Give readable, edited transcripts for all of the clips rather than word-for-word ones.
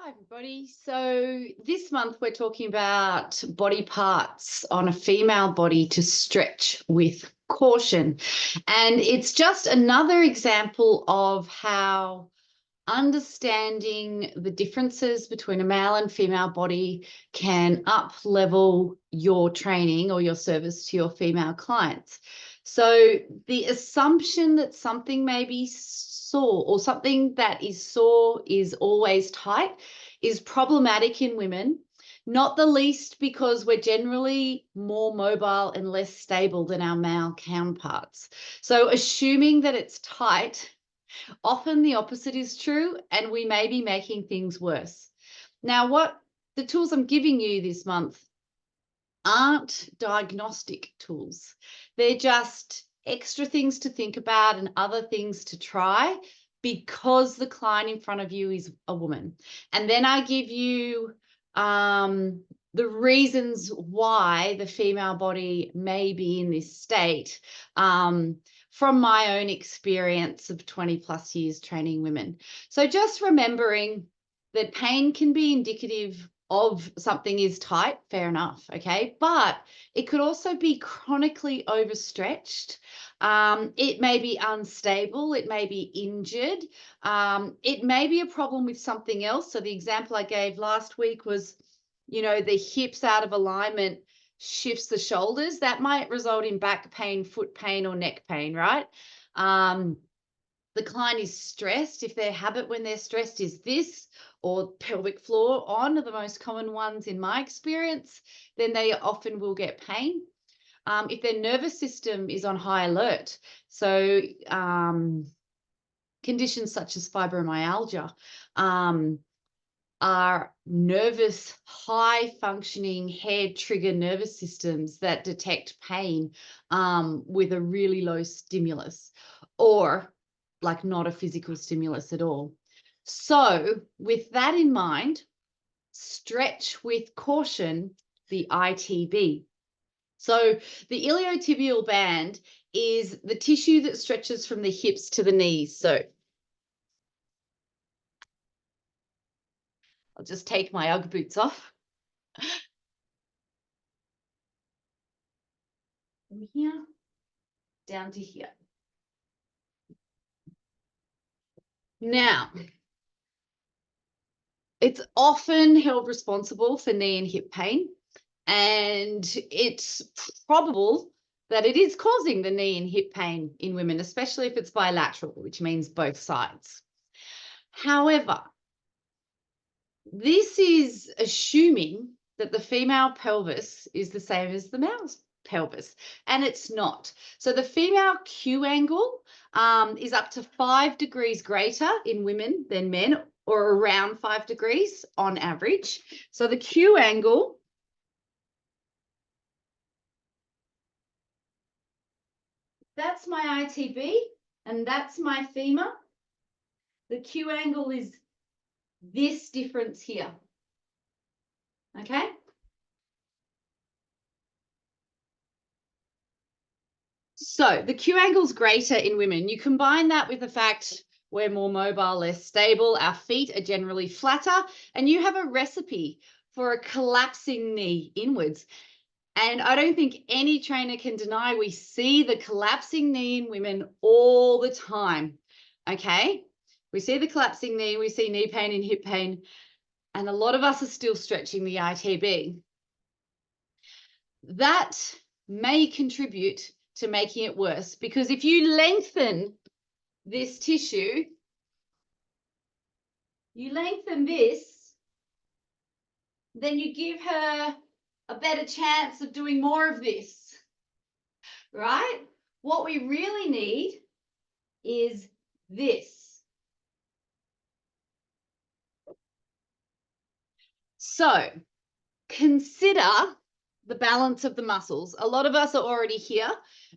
Hi, everybody. So this month we're talking about body parts on a female body to stretch with caution. And it's just another example of how understanding the differences between a male and female body can up-level your training or your service to your female clients. So the assumption that something may be sore or something that is sore is always tight is problematic in women, not the least because we're generally more mobile and less stable than our male counterparts. So assuming that it's tight, often the opposite is true, and we may be making things worse. Now, what the tools I'm giving you this month aren't diagnostic tools. They're just extra things to think about and other things to try because the client in front of you is a woman. And then I give you the reasons why the female body may be in this state from my own experience of 20 plus years training women. So just remembering that pain can be indicative of something is tight, fair enough, okay? But it could also be chronically overstretched. It may be unstable, it may be injured, it may be a problem with something else. So the example I gave last week was, you know, the hips out of alignment shifts the shoulders. That might result in back pain, foot pain, or neck pain, right? The client is stressed. If their habit when they're stressed is this, or pelvic floor on, are the most common ones in my experience, then they often will get pain. If their nervous system is on high alert, so conditions such as fibromyalgia are nervous, high functioning head trigger nervous systems that detect pain with a really low stimulus, or like not a physical stimulus at all. So with that in mind, stretch with caution, the ITB. So the iliotibial band is the tissue that stretches from the hips to the knees. So I'll just take my Ugg boots off. From here down to here. Now, it's often held responsible for knee and hip pain, and it's probable that it is causing the knee and hip pain in women, especially if it's bilateral, which means both sides. However, this is assuming that the female pelvis is the same as the male's pelvis, and it's not. So the female Q angle is up to 5 degrees greater in women than men, or around 5 degrees on average. So the Q angle that's my ITB and that's my femur. The Q angle is this difference here. Okay? So the Q angle is greater in women. You combine that with the fact we're more mobile, less stable, our feet are generally flatter, and you have a recipe for a collapsing knee inwards. And I don't think any trainer can deny we see the collapsing knee in women all the time, okay? We see the collapsing knee, we see knee pain and hip pain, and a lot of us are still stretching the ITB. That may contribute to making it worse, because if you lengthen this tissue, you lengthen this, then you give her a better chance of doing more of this, right? What we really need is this. So consider the balance of the muscles. A lot of us are already here,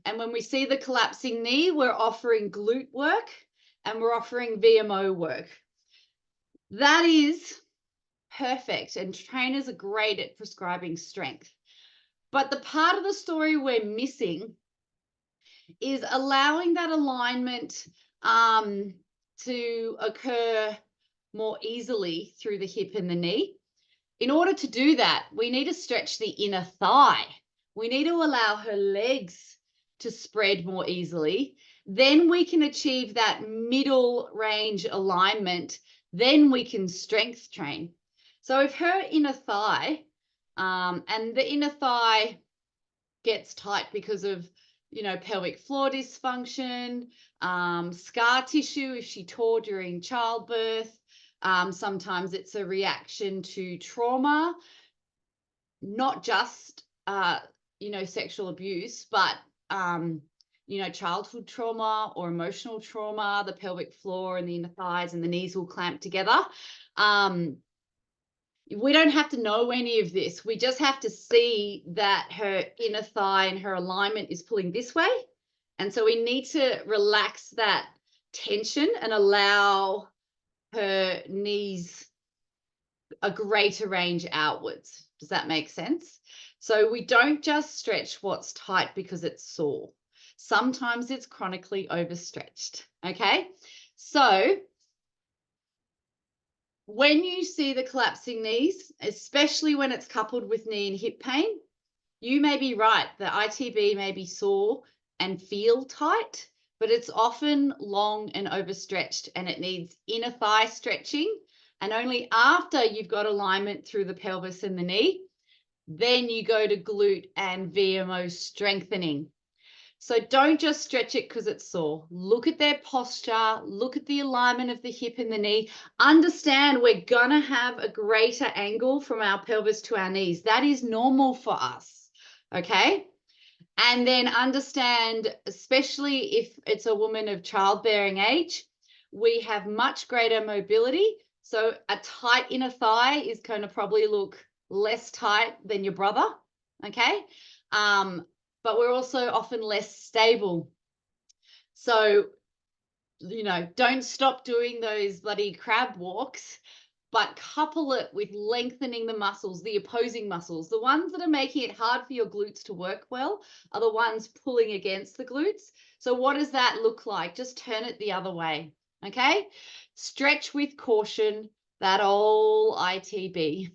and when we see the collapsing knee, we're offering glute work and we're offering VMO work. That is perfect, and trainers are great at prescribing strength. But the part of the story we're missing is allowing that alignment to occur more easily through the hip and the knee. In order to do that, we need to stretch the inner thigh. We need to allow her legs to spread more easily. Then we can achieve that middle range alignment. Then we can strength train. So if her inner thigh, and the inner thigh gets tight because of, pelvic floor dysfunction, scar tissue if she tore during childbirth. Sometimes it's a reaction to trauma, not just, sexual abuse, but, childhood trauma or emotional trauma. The pelvic floor and the inner thighs and the knees will clamp together. We don't have to know any of this. We just have to see that her inner thigh and her alignment is pulling this way. And so we need to relax that tension and allow her knees a greater range outwards. Does that make sense? So we don't just stretch what's tight because it's sore. Sometimes it's chronically overstretched. Okay. So when you see the collapsing knees, especially when it's coupled with knee and hip pain, you may be right. The ITB may be sore and feel tight, but it's often long and overstretched, and it needs inner thigh stretching. And only after you've got alignment through the pelvis and the knee, then you go to glute and VMO strengthening. So don't just stretch it because it's sore. Look at their posture, look at the alignment of the hip and the knee. Understand we're going to have a greater angle from our pelvis to our knees. That is normal for us, okay? And then understand, especially if it's a woman of childbearing age, we have much greater mobility. So a tight inner thigh is going to probably look less tight than your brother, okay? But we're also often less stable. So, don't stop doing those bloody crab walks, but couple it with lengthening the muscles, the opposing muscles. The ones that are making it hard for your glutes to work well are the ones pulling against the glutes. So what does that look like? Just turn it the other way, okay? Stretch with caution, that old ITB.